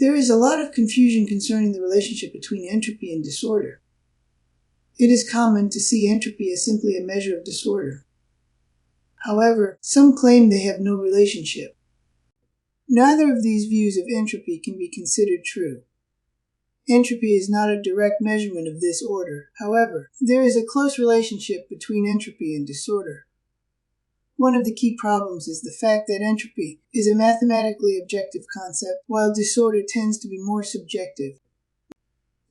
There is a lot of confusion concerning the relationship between entropy and disorder. It is common to see entropy as simply a measure of disorder. However, some claim they have no relationship. Neither of these views of entropy can be considered true. Entropy is not a direct measurement of this order. However, there is a close relationship between entropy and disorder. One of the key problems is the fact that entropy is a mathematically objective concept, while disorder tends to be more subjective.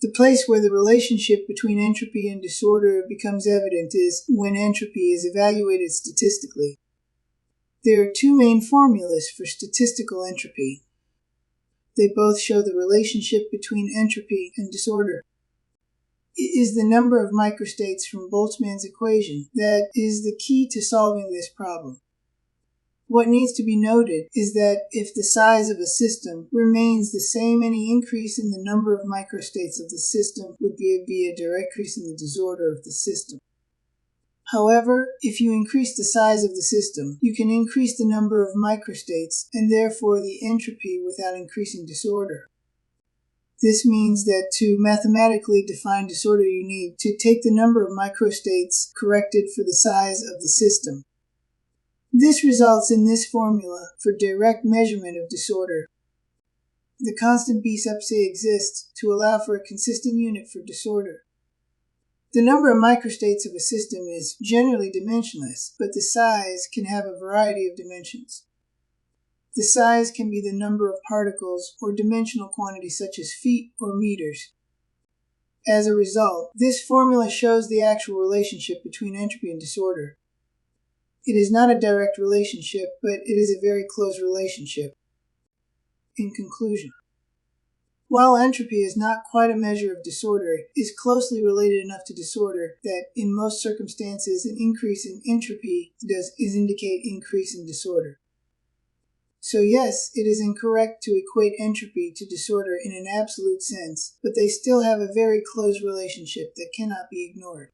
The place where the relationship between entropy and disorder becomes evident is when entropy is evaluated statistically. There are two main formulas for statistical entropy. They both show the relationship between entropy and disorder. It is the number of microstates from Boltzmann's equation that is the key to solving this problem. What needs to be noted is that if the size of a system remains the same, any increase in the number of microstates of the system would be a direct increase in the disorder of the system. However, if you increase the size of the system, you can increase the number of microstates and therefore the entropy without increasing disorder. This means that to mathematically define disorder, you need to take the number of microstates corrected for the size of the system. This results in this formula for direct measurement of disorder. The constant B sub C exists to allow for a consistent unit for disorder. The number of microstates of a system is generally dimensionless, but the size can have a variety of dimensions. The size can be the number of particles or dimensional quantities such as feet or meters. As a result, this formula shows the actual relationship between entropy and disorder. It is not a direct relationship, but it is a very close relationship. In conclusion, while entropy is not quite a measure of disorder, it is closely related enough to disorder that in most circumstances an increase in entropy does indicate increase in disorder. So yes, it is incorrect to equate entropy to disorder in an absolute sense, but they still have a very close relationship that cannot be ignored.